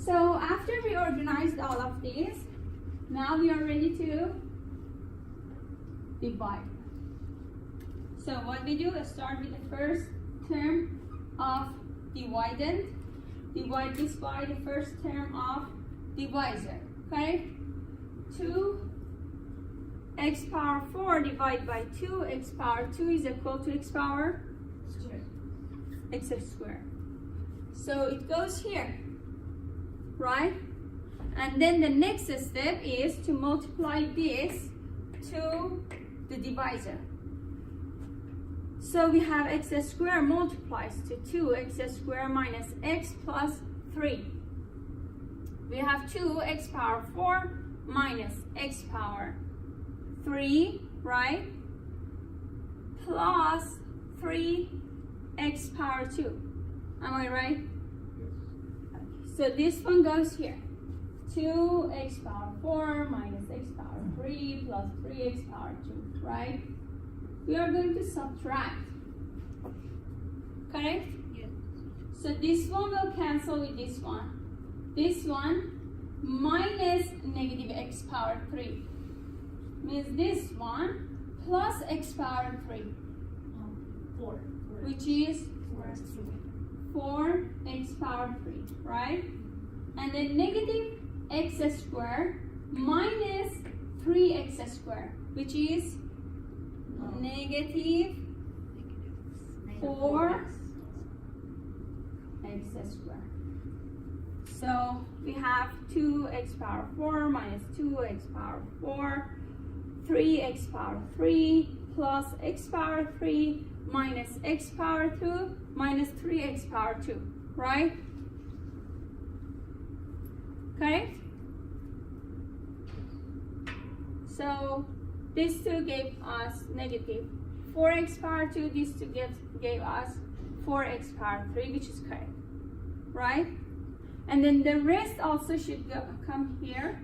So after we organized all of these, now we are ready to divide. So what we do is start with the first term of dividend. Divide this by the first term of divisor. Okay? 2x power 4 divided by 2x power 2 is equal to x power x squared. So it goes here, right? And then the next step is to multiply this to the divisor. So we have x squared multiplies to 2x squared minus x plus 3. We have 2x power 4 minus x power 3, right? Plus 3x power 2. Am I right? Okay. So this one goes here. 2x power 4 minus x power 3 plus 3x power 2, right? We are going to subtract. Correct? Yes. So this one will cancel with this one. This one minus negative x power 3 means this one plus x power 3, 4. which is 4x power 3, right? And then negative x squared minus 3x squared, which is negative 4x squared. So we have 2x power 4 minus 2x power 4, 3x power 3 plus x power 3 minus x power 2 minus 3x power 2, right? Correct? So these two gave us negative 4x power 2, these two gave us 4x power 3, which is correct, right? And then the rest also should come here,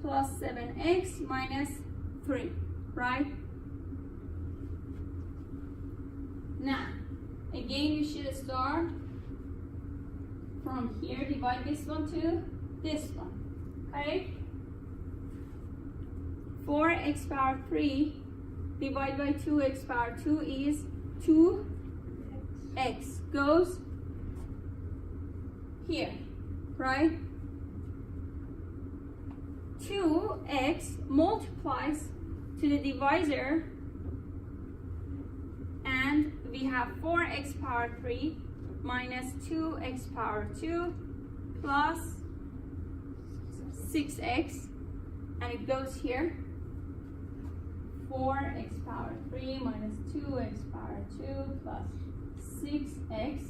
plus 7x minus 3, right? Now, again, you should start from here, divide this one to this one, okay? 4x power 3 divided by 2x power 2 is 2x. Goes here, right? 2x multiplies to the divisor, and we have 4x power 3 minus 2x power 2 plus 6x, and it goes here. 4x power 3 minus 2x power 2 plus 6x.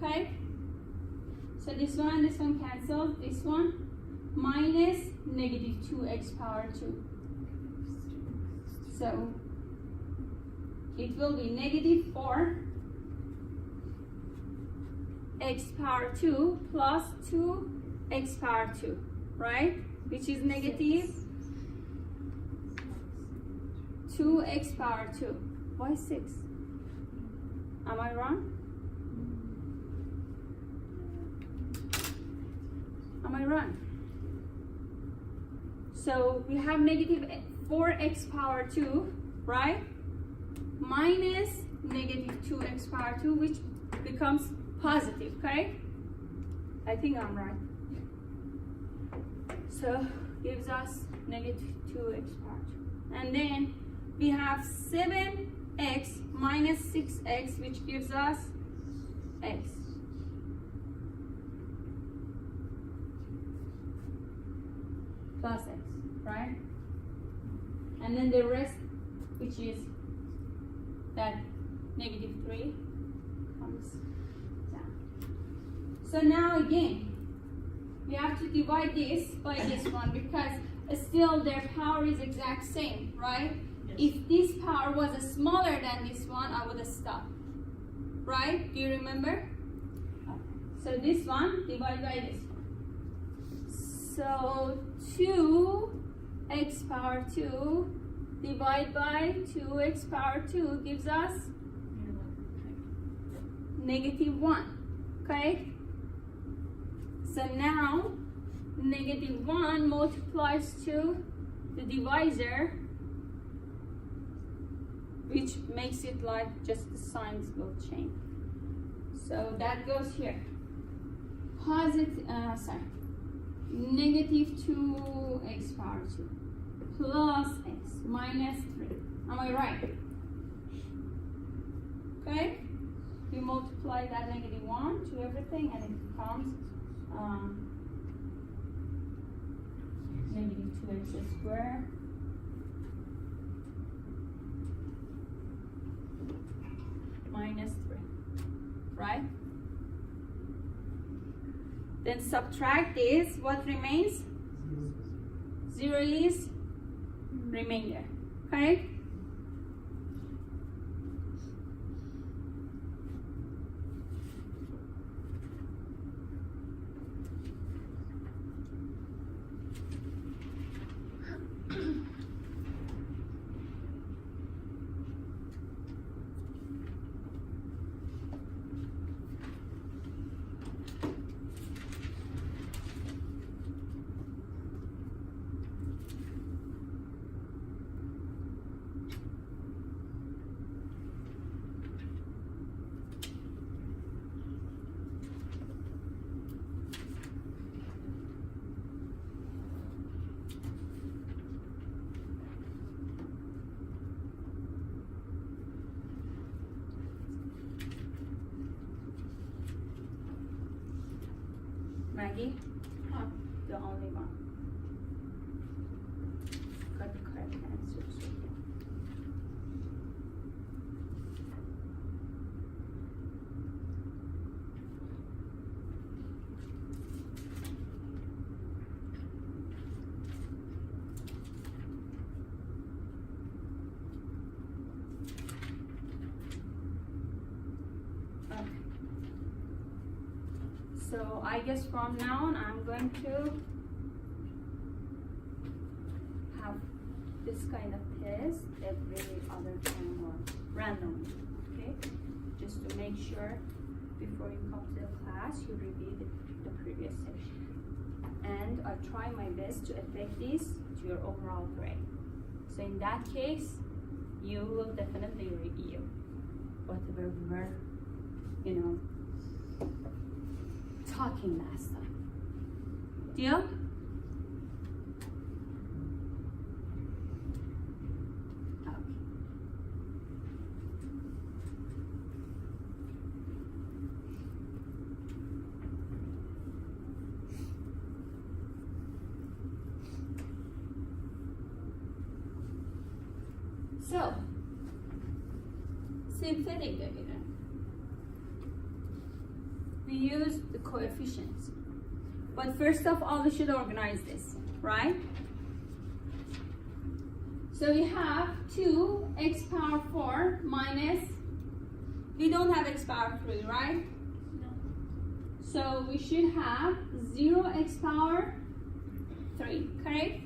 Okay? So this one cancels. This one minus negative 2x power 2. So it will be negative 4x power 2 plus 2x power 2, right? Which is negative 2x power 2. Why 6? Am I wrong? Am I wrong? So we have negative 4x power 2, right? Minus negative 2x power 2, which becomes positive, okay? I think I'm right. So gives us negative 2x power 2. And then we have 7x minus 6x, which gives us x. Plus x, right? And then the rest, which is that negative 3, comes down. So now again, we have to divide this by this one because still their power is exact same, right? Yes. If this power was smaller than this one, I would have stopped, right? Do you remember? So this one divided by this one. So 2x power 2 divided by 2x power 2 gives us negative 1, Okay? So now -1 multiplies to the divisor, which makes it like just the signs will change. So that goes here. -2x power 2 plus x minus 3. Am I right? Okay? We multiply that -1 to everything and it becomes -2x squared minus 3, right? Then subtract this, what remains? 0 is remainder, okay? Maggie? The only one. Got the correct answers. So I guess from now on I'm going to have this kind of test every other time or randomly, okay? Just to make sure before you come to the class you review the previous section. And I try my best to affect this to your overall grade. So in that case, you will definitely review whatever we were, talking last time. Deal? Okay. So, synthetic dividend. We use the coefficients. But first of all, we should organize this, right? So we have 2x power 4 minus, we don't have x power 3, right? No. So we should have 0x power 3, correct?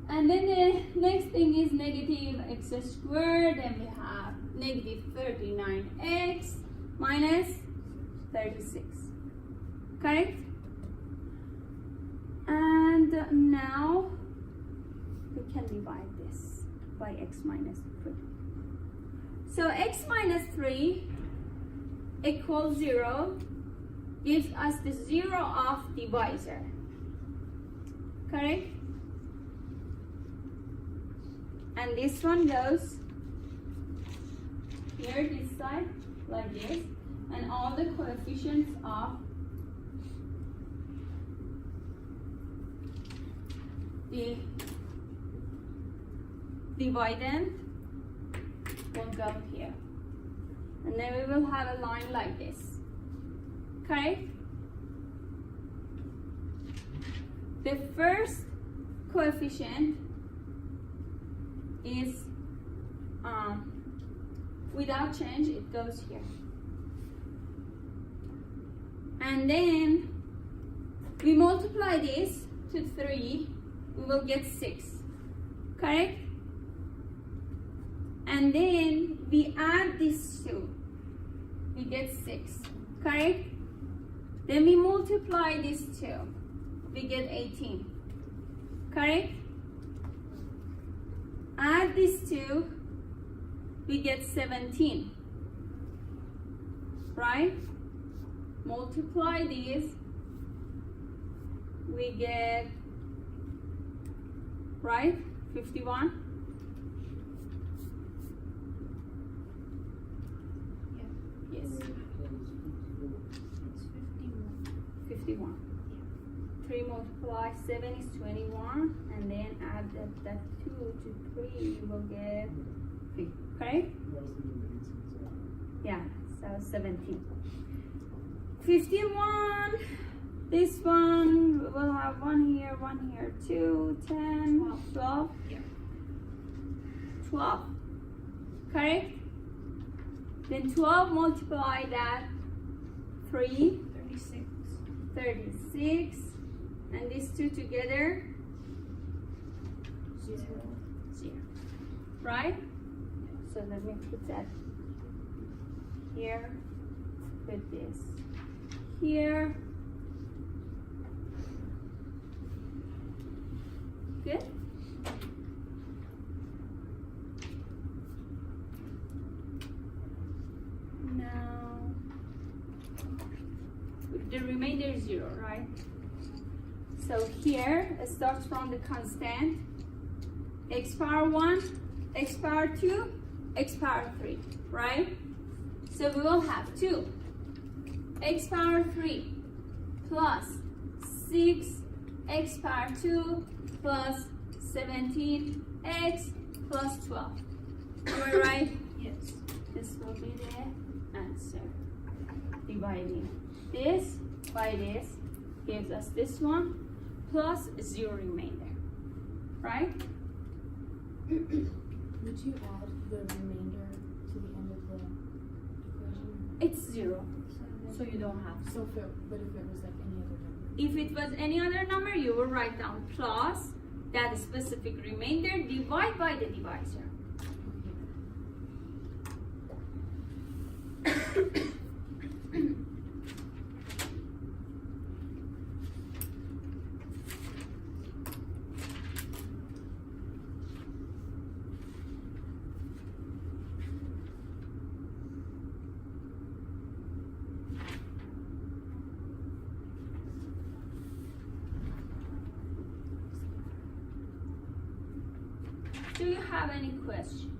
And then the next thing is -x squared, then we have -39x minus 36, correct? And now we can divide this by x minus 3. So x minus 3 equals 0 gives us the 0 of divisor, correct? And this one goes here, this side, like this, and all the coefficients of the dividend will go here. And then we will have a line like this. Okay? The first coefficient is without change, it goes here. And then we multiply this to 3, we will get 6, correct? And then we add these two. we get 6. Correct? Then we multiply these two. We get 18. Correct? Add these two, we get 17. Right? Multiply these, we get, right, 51. Yeah. Yes, It's 51. 51. 3 multiply 7 is 21, and then add that 2 to 3, you will get 3. Correct? Yeah, so 17. 51. This one, we will have 1 here, 2, 10, 12. Yeah. 12. Correct? Then 12 multiply that 3, 36. 36. And these two together, 0. 0. Right? So let me put that here. Put this here. Good? Now, the remainder is 0, right? So here, it starts from the constant, x power 1, x power 2, x power 3, right? So we will have 2, x power 3 plus 6, x power 2 plus 17, x plus 12. Am I right? Yes. This will be the answer. Dividing this by this gives us this one plus 0 remainder. Right? Would you add the remainder to the end of the equation? It's 0. So you don't have. So if it was like any other number? If it was any other number, you will write down plus that specific remainder, divide by the divisor. Do you have any question?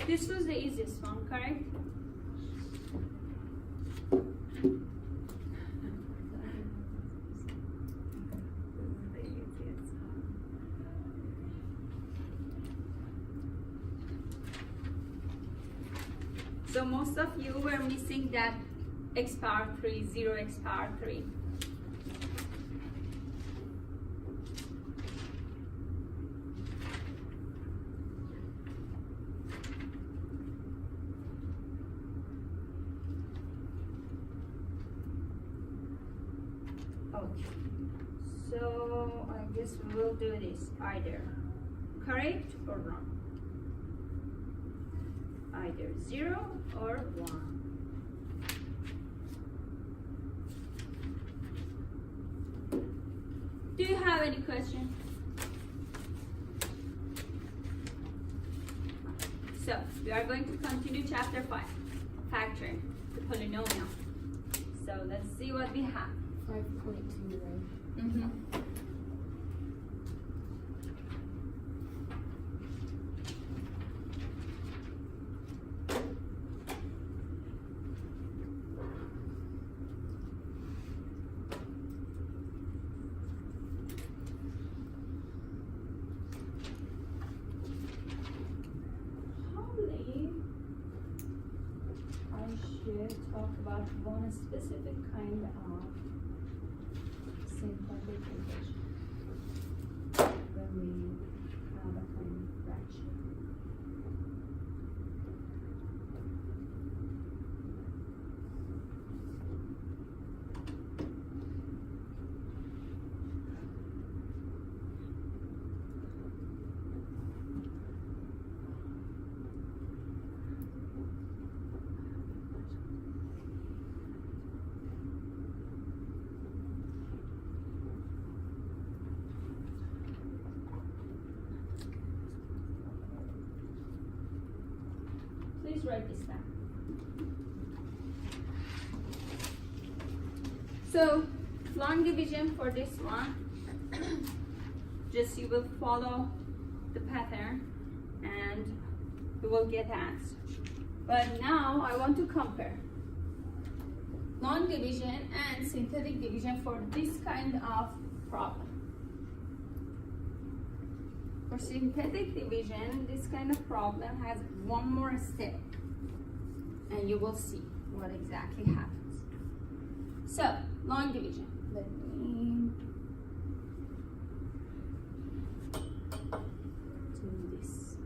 This was the easiest one, correct? So most of you were missing that x power 3, 0x power 3. Okay, so I guess we will do this either correct or wrong. Either 0 or 1. Do you have any question? So, we are going to continue chapter 5, factoring the polynomial. So, let's see what we have. 5.2, right? Mm-hmm. about one specific kind of synthetic division when we have a common fraction. Please write this down. So, long division for this one, just you will follow the pattern and you will get answer. But now I want to compare long division and synthetic division for this kind of problem. For synthetic division, this kind of problem has one more step, and you will see what exactly happens. So, long division. Let me do this.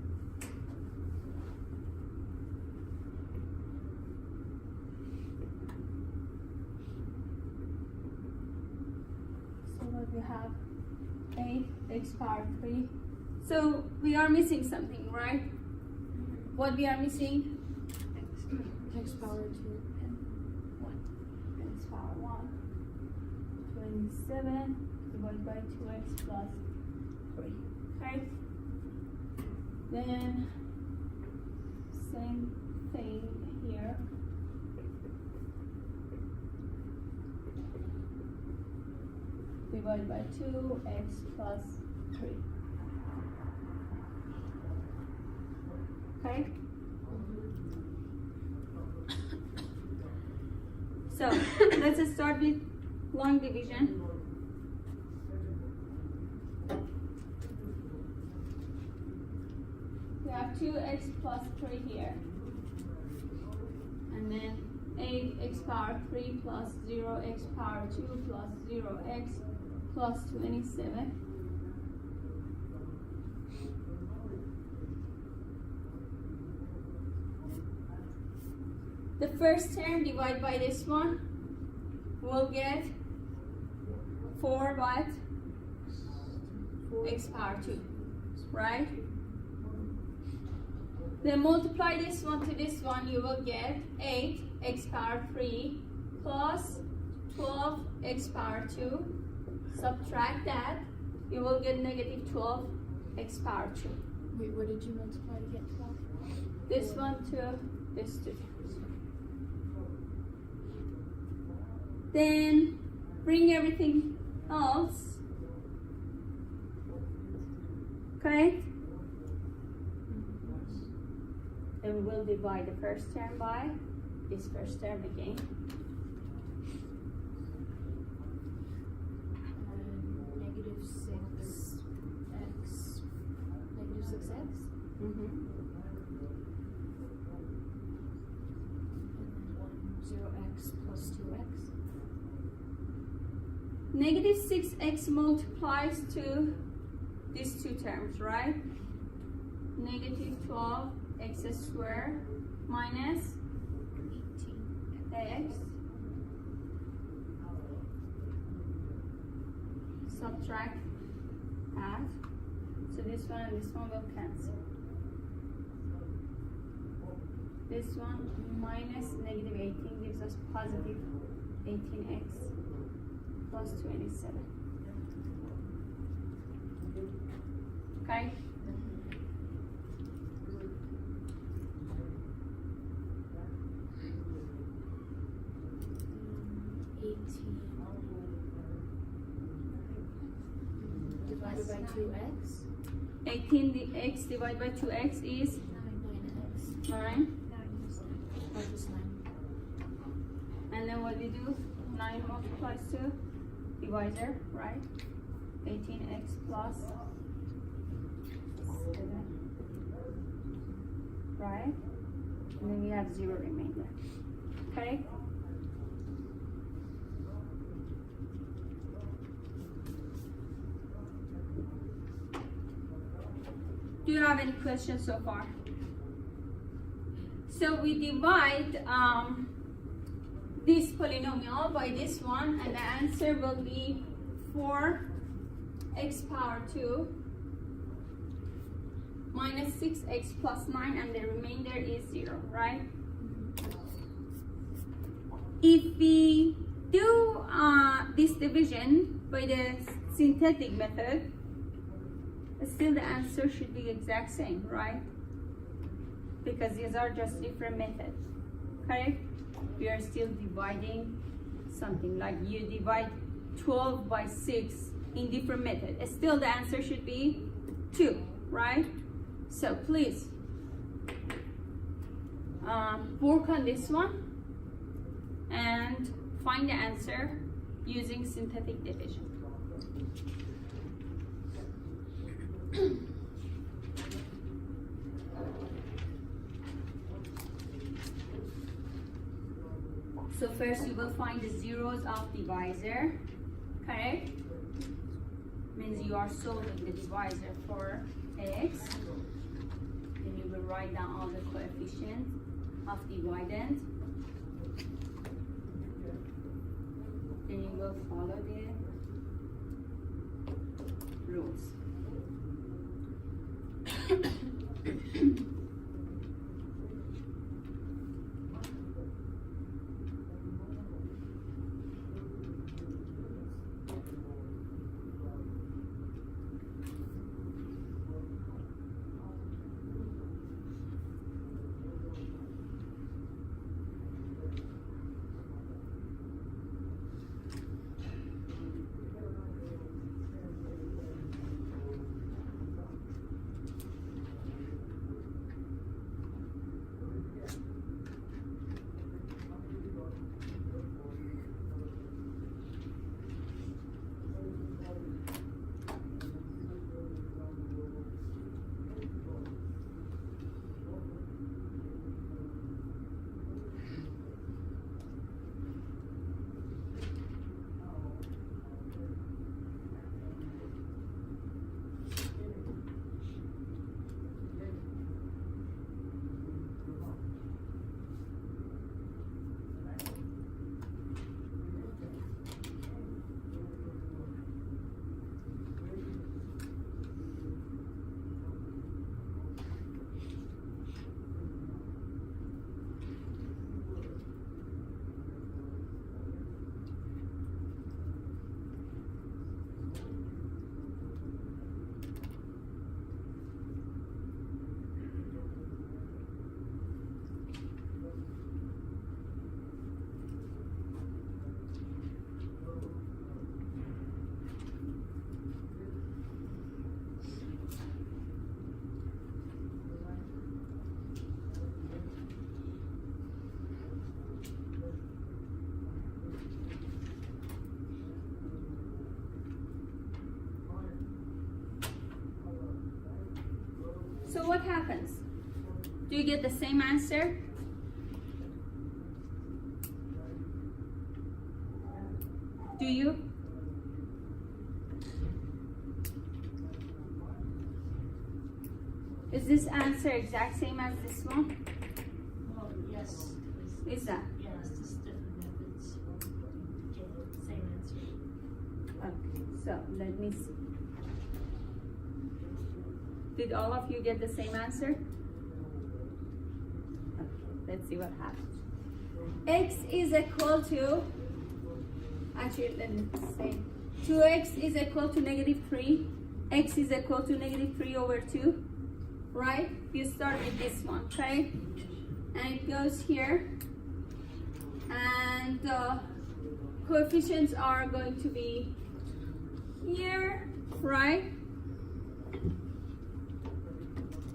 So what we have, 8x power 3. So we are missing something, right? What we are missing? X power 2 and 1. X power 1. 27 divided by 2x plus 3. Okay? Then, same thing here. Divided by 2x plus 3. Okay? So, let's start with long division. We have 2x plus 3 here. And then 8x power 3 plus 0x power 2 plus 0x plus 27. The first term divided by this one, we'll get 4 what? X power 2, right? Then multiply this one to this one, you will get 8x power 3 plus 12x power 2. Subtract that, you will get negative 12x power 2. Wait, what did you multiply to get 12? This one to this 2. Then bring everything else, okay? Then we will divide the first term by this first term again. Negative 6x. Negative 6x? Mm-hmm. 0x plus 2x. Negative 6x multiplies to these two terms, right? Negative 12x squared minus 18x. Subtract that. So this one and this one will cancel. This one minus negative 18 gives us positive 18x plus 27. Okay? Divided by 2x. 18x divided by 2x is 9x. 9. Or just 9. And then what we do? 9 multiplies to divisor, right? 18x plus 7. Right? And then we have 0 remainder. Okay? Do you have any questions so far? So we divide this polynomial by this one, and the answer will be 4x power 2 minus 6x plus 9, and the remainder is 0, right? If we do this division by the synthetic method, still the answer should be exact same, right? Because these are just different methods, correct? We are still dividing something, like you divide 12 by 6 in different method. Still the answer should be 2, right? So please work on this one and find the answer using synthetic division. So first you will find the zeros of divisor, correct? Means you are solving the divisor for x. Then you will write down all the coefficients of dividend. Then you will follow the rules. So what happens? Do you get the same answer? Do you? Is this answer exact same as this one? Well, yes. Is that? Yes, just different methods. Get same answer. Okay, so let me see. Did all of you get the same answer? Okay, let's see what happens. X is equal to, actually let me say, 2x is equal to -3. X is equal to -3/2, right? You start with this one, okay? And it goes here. And coefficients are going to be here, right?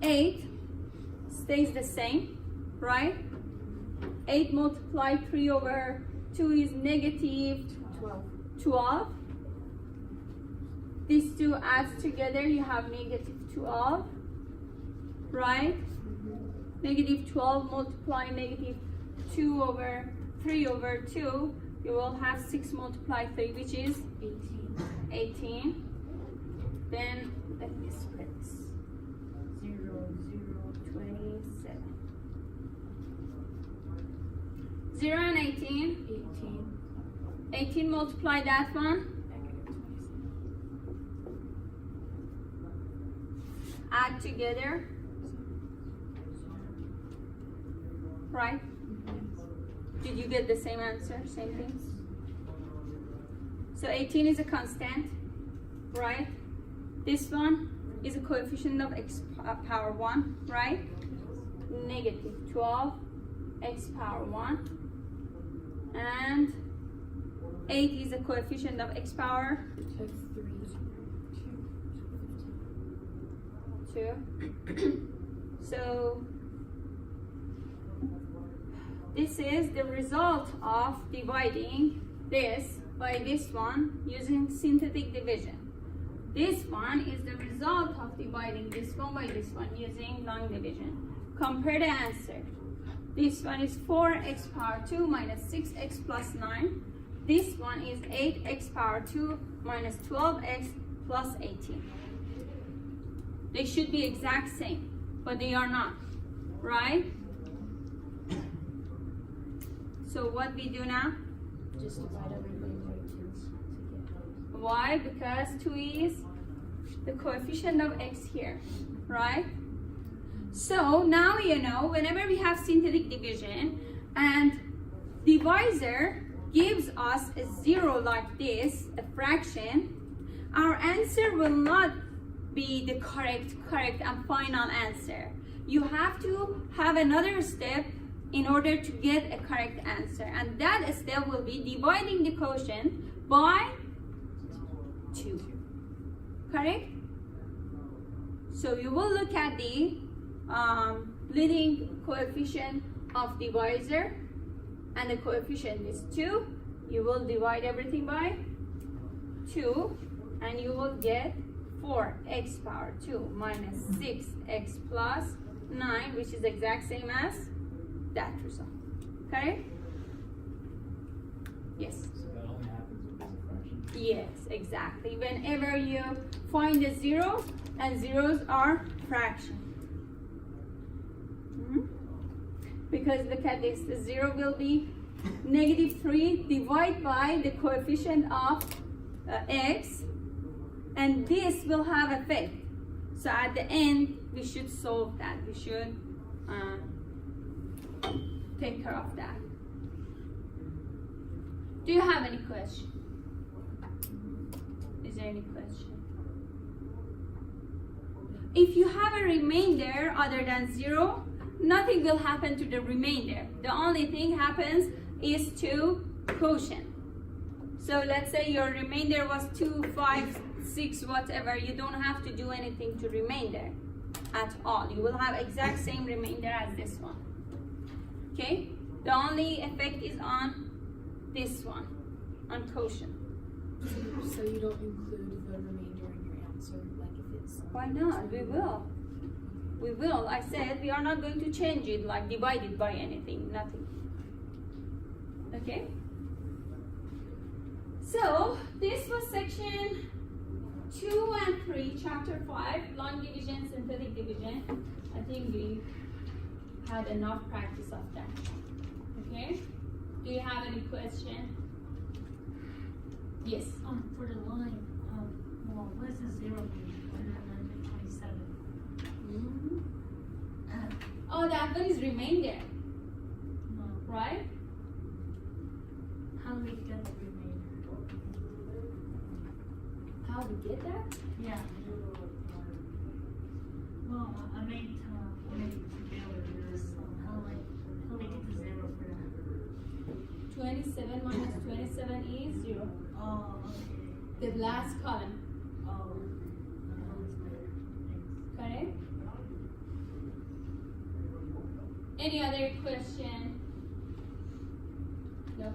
8 stays the same, right? 8 multiplied 3/2 is -12. These two adds together, you have -12, right? -12 multiply -2/3/2, you will have 6 multiply 3, which is 18. Then let me split this. 0, 0 and 18. 18. 18 multiply that one. Add together. Right? Did you get the same answer? Same thing? So 18 is a constant, right? This one is a coefficient of x power 1, right? Negative 12 x power 1. And 8 is a coefficient of x power 2. So this is the result of dividing this by this one using synthetic division. This one is the result of dividing this one by this one using long division. Compare the answer. This one is 4x power 2 minus 6x plus 9. This one is 8x power 2 minus 12x plus 18. They should be exact same, but they are not, right? So what we do now? Just divide everything by 2. Why? Because 2 is the coefficient of x here, right? So now you know whenever we have synthetic division and divisor gives us a 0 like this, a fraction, our answer will not be the correct and final answer. You have to have another step in order to get a correct answer, and that step will be dividing the quotient by 2. Correct? So you will look at the leading coefficient of divisor, and the coefficient is 2. You will divide everything by 2, and you will get 4x power 2 minus 6x plus 9, which is the exact same as that result. Okay? Yes. So that only happens with this fraction? Yes, exactly. Whenever you find a 0, and zeros are fraction. Because look at this, the 0 will be negative 3 divided by the coefficient of x, and this will have effect. So at the end, we should solve that. We should take care of that. Do you have any question? Is there any question? If you have a remainder other than 0, nothing will happen to the remainder. The only thing happens is to quotient. So let's say your remainder was 2, 5, 6, whatever. You don't have to do anything to remainder at all. You will have exact same remainder as this one. Okay? The only effect is on this one, on quotient. So you don't include the remainder in your answer, like if it's... Why not? We will. We will. I said we are not going to change it, like divide it by anything, nothing. Okay? So, this was section 2 and 3, chapter 5, long division, synthetic division. I think we had enough practice of that. Okay? Do you have any question? Yes. For the line, well, what is the 0 mean? 127. Oh, that one is remainder, No. right? How do we get the remainder? How do we get that? Yeah. Well, I made together this. How do we get the 0 for that? 27 minus 27 is 0. Oh, okay. The last column, Oh, that's better. Thanks. correct? Any other question? No?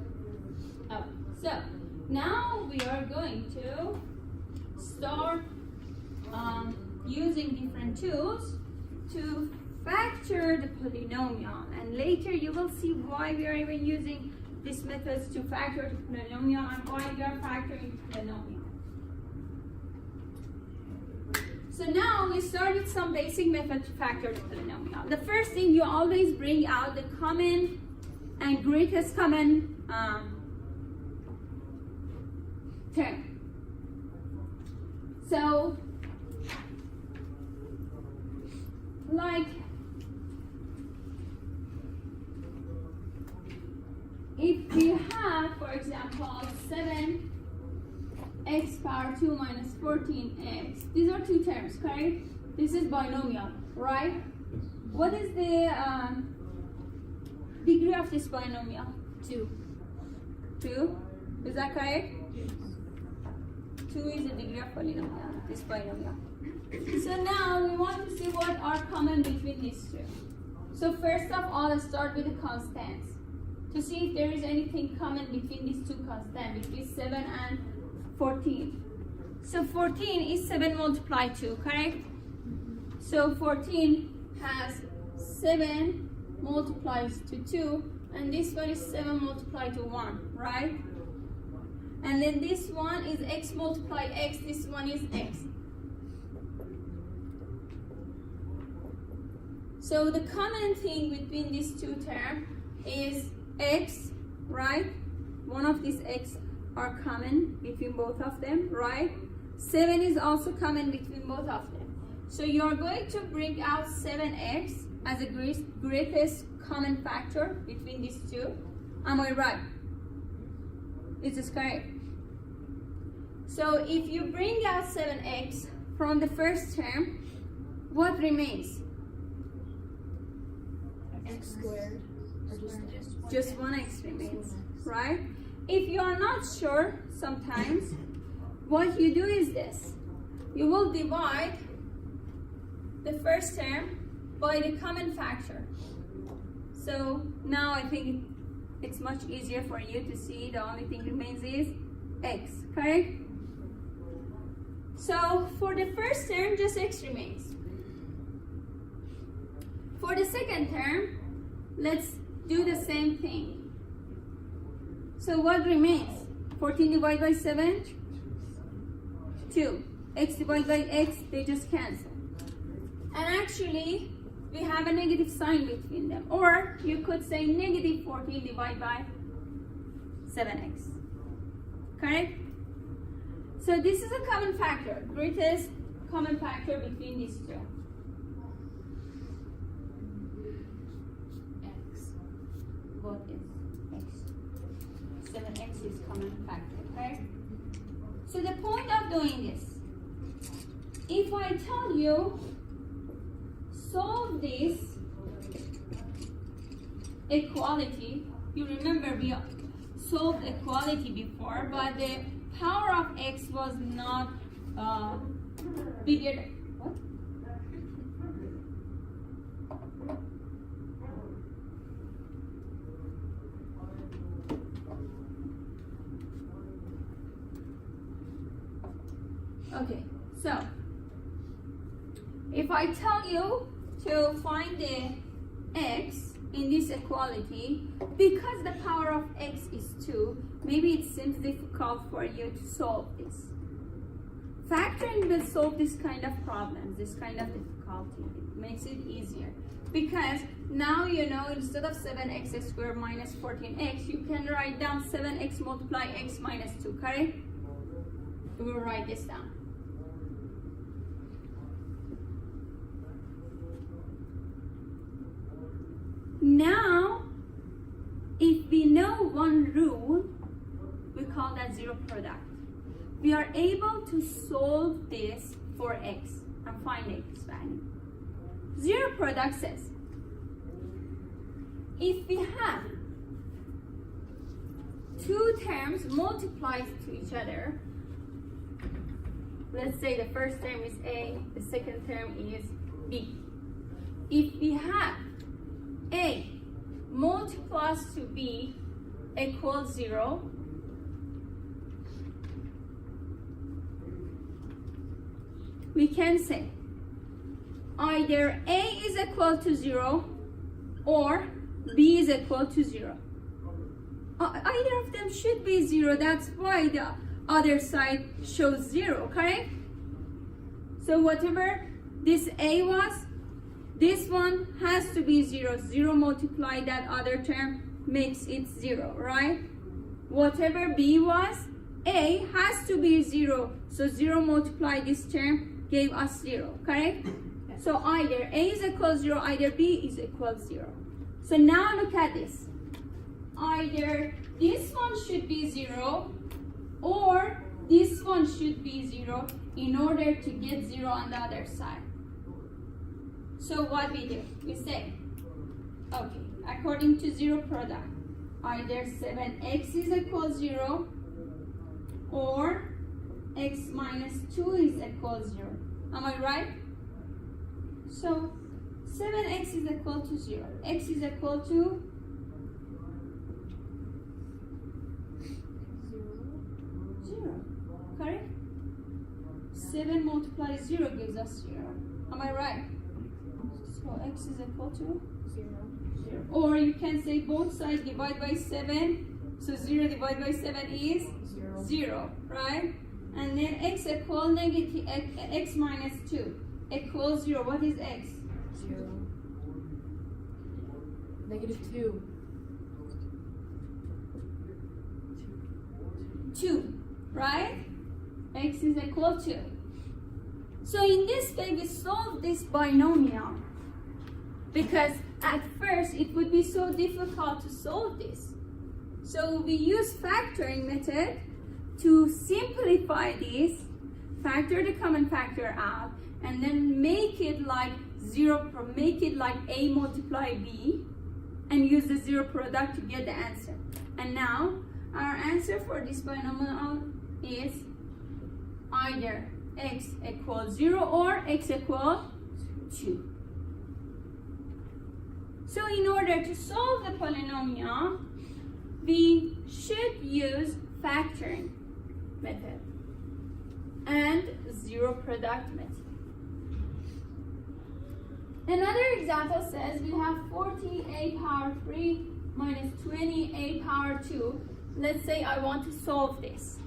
Oh, so now we are going to start using different tools to factor the polynomial, and later you will see why we are even using these methods to factor the polynomial and why we are factoring the polynomial. So now we start with some basic method to factor the polynomial. The first thing, you always bring out the common and greatest common term. So, like, if we have, for example, 7x power 2 minus 14x, these are two terms, correct? This is binomial, right? What is the degree of this binomial? 2. 2? Is that correct? 2 is the degree of polynomial, this binomial. So now we want to see what are common between these two. So first of all, let's start with the constants to see if there is anything common between these two constants, between 7 and 14. So 14 is 7 multiplied 2, correct? So 14 has 7 multiplies to 2, and this one is 7 multiplied to 1, right? And then this one is x multiplied x, this one is x. So the common thing between these two terms is x, right? One of these x are common between both of them, right? 7 is also common between both of them. So you are going to bring out 7x as a greatest common factor between these two. Am I right? Is this correct? So if you bring out 7x from the first term, what remains? X squared. Or Just 1x remains, right? If you are not sure, sometimes, what you do is this. You will divide the first term by the common factor. So now I think it's much easier for you to see the only thing remains is x, correct? So for the first term, just x remains. For the second term, let's do the same thing. So what remains? 14 divided by 7? 2. X divided by x, they just cancel. And actually, we have a negative sign between them. Or you could say negative 14 divided by 7x. Correct? So this is a common factor, greatest common factor between these two. X. What is x? 7x is common factor, right? So the point of doing this, if I tell you solve this equality, you remember we solved equality before, but the power of x was not bigger than what? Okay, so if I tell you to find the x in this equality, because the power of x is 2, maybe it seems difficult for you to solve this. Factoring will solve this kind of problems, this kind of difficulty. It makes it easier. Because now you know instead of 7x squared minus 14x, you can write down 7x multiply x minus 2, correct? We will write this down. Now, if we know one rule, we call that zero product. We are able to solve this for x and find x value. Zero product says, if we have two terms multiplied to each other, let's say the first term is a, the second term is b. If we have a multiplies to b equals 0, we can say either a is equal to 0 or b is equal to 0. Either of them should be 0, that's why the other side shows 0, correct? So whatever this a was, this one has to be 0. 0 multiply that other term makes it 0, right? Whatever b was, a has to be 0. So 0 multiplied this term gave us 0, correct? Yes. So either a is equal 0, either b is equal 0. So now look at this. Either this one should be 0 or this one should be 0 in order to get 0 on the other side. So what we do? We say, okay, according to 0 product, either 7x is equal 0 or x minus 2 is equal 0. Am I right? So 7x is equal to 0. X is equal to 0. Correct? 7 multiplied 0 gives us 0. Am I right? So x is equal to 0. Or you can say both sides divide by 7. So 0 divided by 7 is 0, right? And then x equal negative x minus 2 equals 0. What is x? 0. Negative 2. 2, right? X is equal to. So in this way we solve this binomial because at first it would be so difficult to solve this. So we use factoring method to simplify this, factor the common factor out, and then make it like 0, make it like a multiply b, and use the 0 product to get the answer. And now our answer for this binomial is either x equals 0 or x equals 2. So in order to solve the polynomial, we should use factoring method and 0 product method. Another example says we have 40a power 3 minus 20a power 2. Let's say I want to solve this.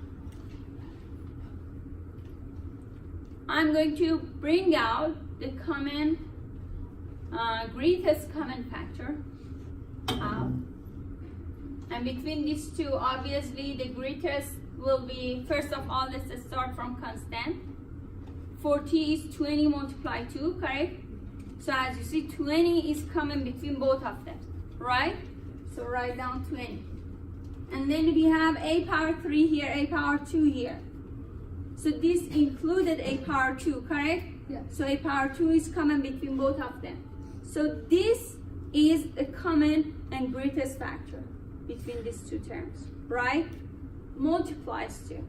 I'm going to bring out the common, greatest common factor out. And between these two, obviously the greatest will be, first of all, let's start from constant. 40 is 20 multiplied 2, correct? So as you see, 20 is common between both of them, right? So write down 20. And then we have a power 3 here, a power 2 here. So this included a power 2, correct? Yeah. So a power 2 is common between both of them. So this is the common and greatest factor between these two terms, right? Multiplies 2.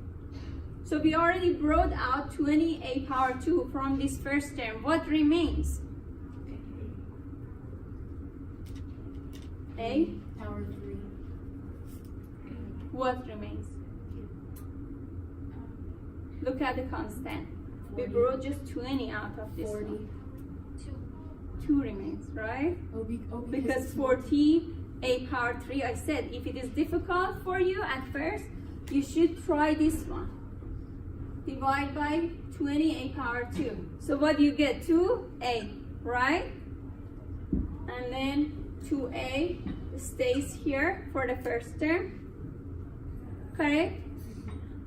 So we already brought out 20a power 2 from this first term. What remains? A Power 3. What remains? Look at the constant. We 40. brought just 20 out of this 40. one. 2 remains, right? Because it's 40 a power 3, I said if it is difficult for you at first, you should try this one. Divide by 20 a power 2. So what do you get? 2a, right? And then 2a stays here for the first term, correct?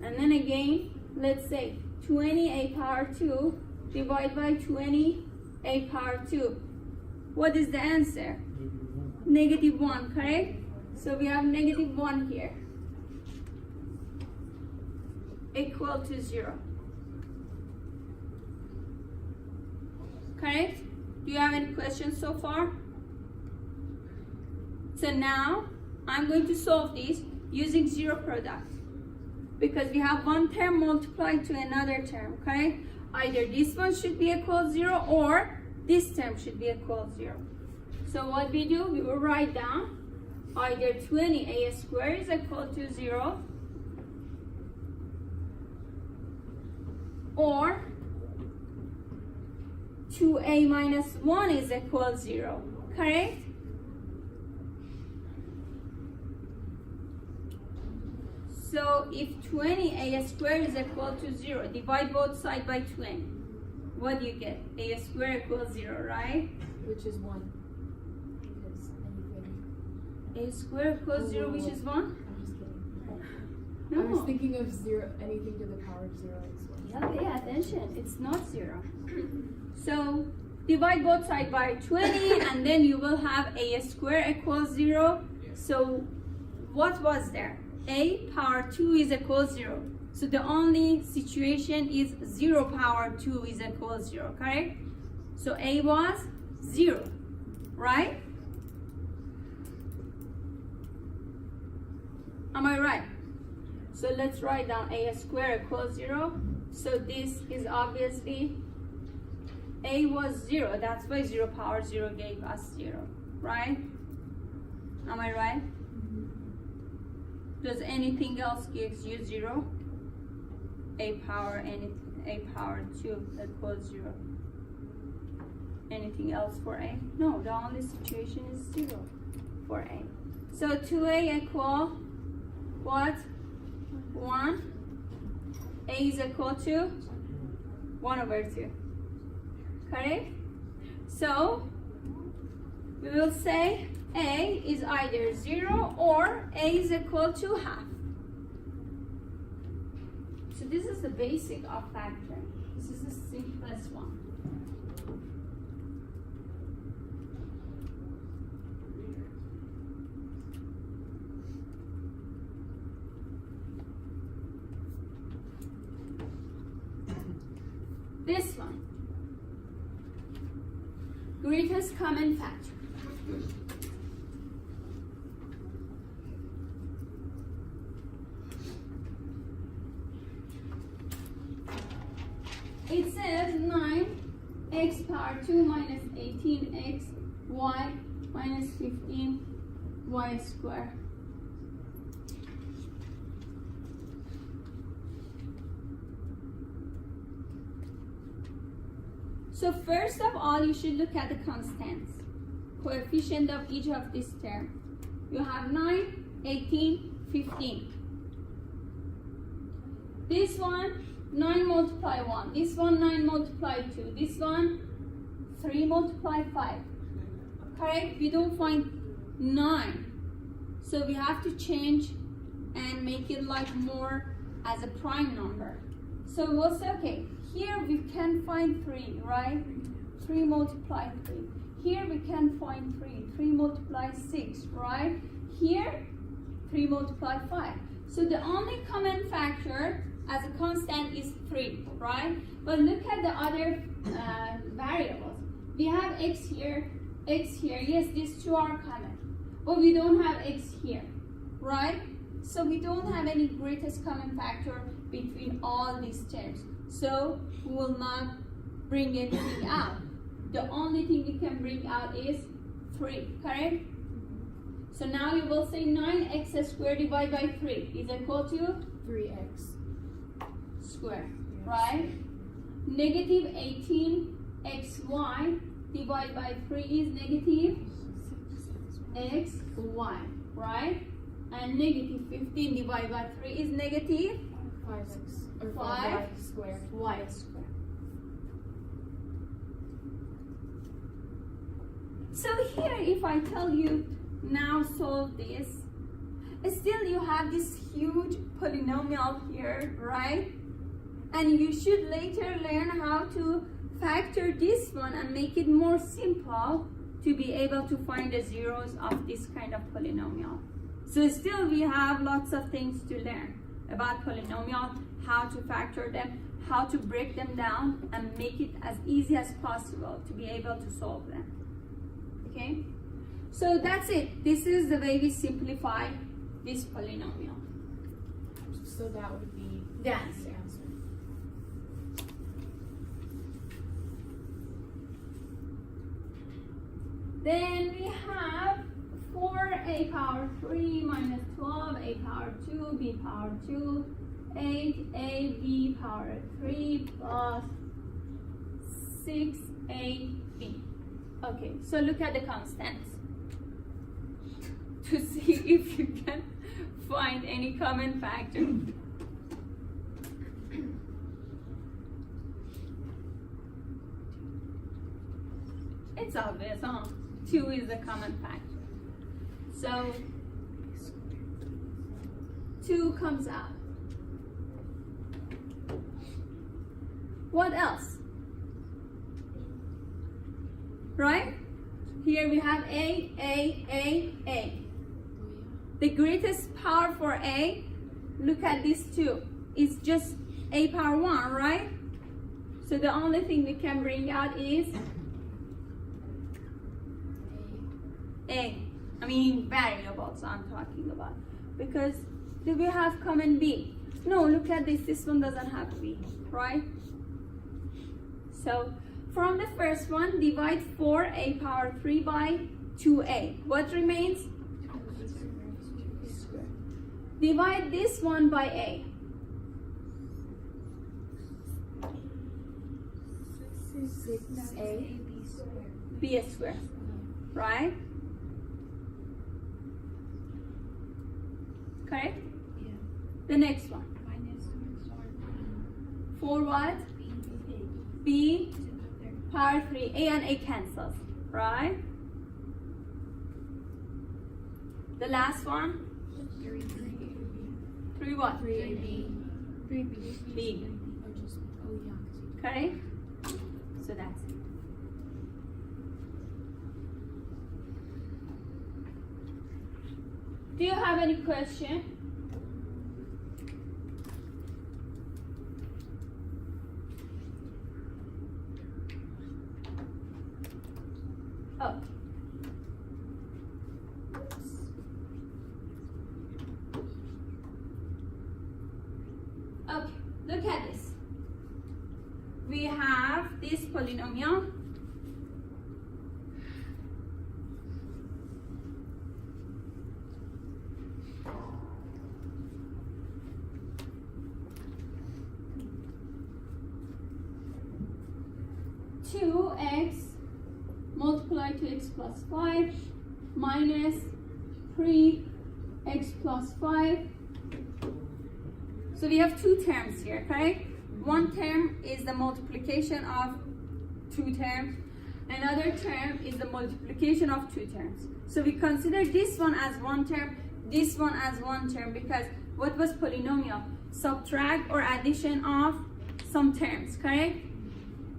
And then again, let's say 20a power 2 divided by 20a power 2. What is the answer? Negative 1, correct? So we have negative 1 here. Equal to 0. Correct? Do you have any questions so far? So now I'm going to solve this using 0 product. Because we have one term multiplied to another term, correct? Either this one should be equal 0 or this term should be equal 0. So what we do, we will write down either 20a squared is equal to 0 or 2a minus 1 is equal 0, correct? So if 20a squared is equal to 0, divide both sides by 20. What do you get? A squared equals 0, right? Which is 1. Because anything A square equals 0, which is 1? I'm just kidding. No. I was thinking of 0, anything to the power of 0 is 1. Yeah, pay attention. It's not 0. So divide both sides by 20 and then you will have a square equals 0. So what was there? A power 2 is equals 0. So the only situation is 0 power 2 is equals 0, correct? So A was 0, right? Am I right? So let's write down A square equals 0. So this is obviously A was 0. That's why 0 power 0 gave us 0, right? Am I right? Does anything else gives you 0? A power 2 equals 0. Anything else for A? No, the only situation is 0 for A. So 2A equal what? 1. A is equal to 1 over 2. Correct? So we will say A is either 0 or A is equal to half. So this is the basic of factoring. This is the simplest one. This one. Greatest common factor. It says 9x power 2 minus 18x y minus 15 y squared. So first of all, you should look at the constants, coefficient of each of these terms. You have 9, 18, 15. This one, 9 multiply 1. This one, 9 multiply 2. This one, 3 multiply 5. Correct? We don't find 9. So we have to change and make it like more as a prime number. So we'll say, okay, here we can find 3, right? 3 multiply 3. Here we can find 3. 3 multiply 6, right? Here, 3 multiply 5. So the only common factor as a constant is 3, right? But look at the other variables. We have x here, x here. Yes, these two are common. But we don't have x here, right? So we don't have any greatest common factor between all these terms. So we will not bring anything out. The only thing we can bring out is 3, correct? So now you will say 9x squared divided by 3 is equal to 3x squared, Yes. right? Negative 18xy divided by 3 is negative xy, right? And negative 15 divided by 3 is negative 5x or 5 5y squared. y squared. So here, if I tell you now solve this, still you have this huge polynomial here, right? And you should later learn how to factor this one and make it more simple to be able to find the zeros of this kind of polynomial. So still we have lots of things to learn about polynomial, how to factor them, how to break them down and make it as easy as possible to be able to solve them. Okay? So that's it. This is the way we simplify this polynomial. So that would be The answer. Then we have 4a power 3 minus 12a power 2 b power 2 8ab power 3 plus 6ab. Okay, so look at the constants to see if you can find any common factor. It's obvious, huh? 2 is the common factor. So 2 comes out. What else? Right? Here we have A. The greatest power for A, look at these two. It's just A power 1, right? So the only thing we can bring out is A. I mean variables I'm talking about. Because do we have common B? No, look at this. This one doesn't have B, right? So from the first one, divide 4A power 3 by 2A. What remains? Divide this one by A. 6A. B squared, right? Correct? Yeah. The next one. 4 what? B power 3. A and A cancels, right? The last one? 3 what? 3AB. B. Oh, just, oh yeah. Correct? So that's it. Do you have any question? Oh. Okay, look at this. We have this polynomial. Two x multiplied to x plus 5 minus 3x plus 5. So we have two terms here, okay? One term is the multiplication of two terms. Another term is the multiplication of two terms. So we consider this one as one term, this one as one term, because what was polynomial? Subtract or addition of some terms, correct?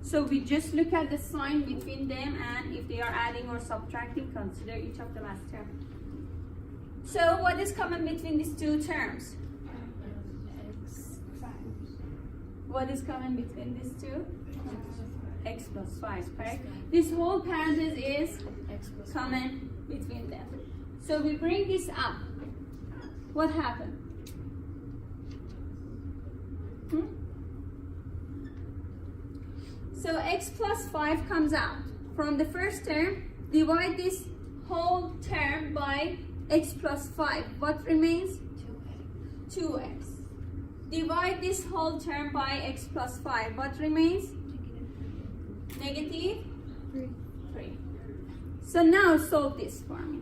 So we just look at the sign between them, and if they are adding or subtracting, consider each of them as term. So what is common between these two terms? What is common between these two? X plus 5, correct? This whole parenthesis is common between them. So we bring this up. What happened? So x plus 5 comes out. From the first term, divide this whole term by x plus 5. What remains? 2x. Divide this whole term by x plus 5. What remains? Negative 3. So now solve this for me.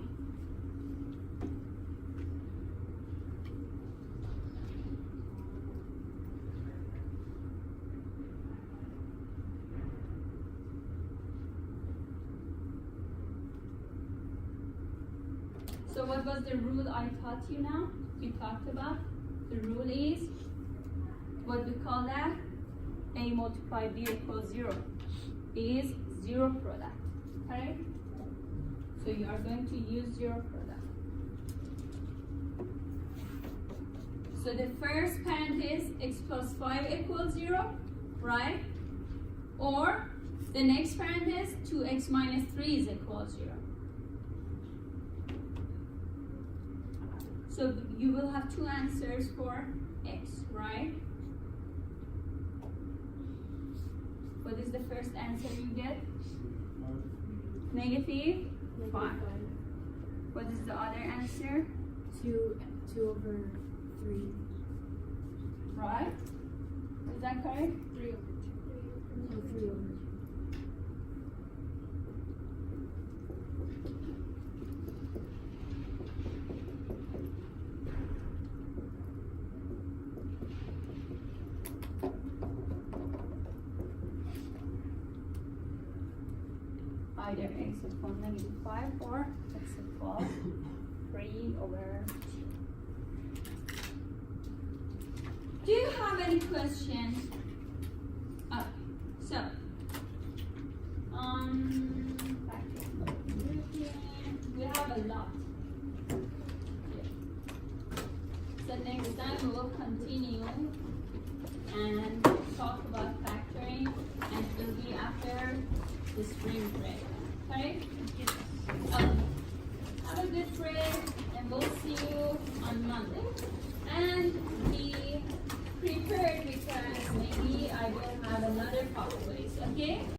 So what was the rule I taught you now? We talked about. The rule is, what we call that? A multiplied B equals 0 is zero product, correct? So you are going to use zero product. So the first parenthesis, x plus 5 equals 0, right? Or the next parenthesis, 2x minus 3 is equal 0. So you will have two answers for x, right? What is the first answer you get? Negative 5. What is the other answer? 2 over 3. Right? Is that correct? 3 over 2. Oh, 3 over 2. Either x equals negative 5 or x equals 3 over 2. Do you have any questions? Oh, so back to we have a lot. So next time we will continue and talk about factoring, and it will be after the spring break. Okay? Have a good break, and we'll see you on Monday. And be prepared because maybe I will have another topic.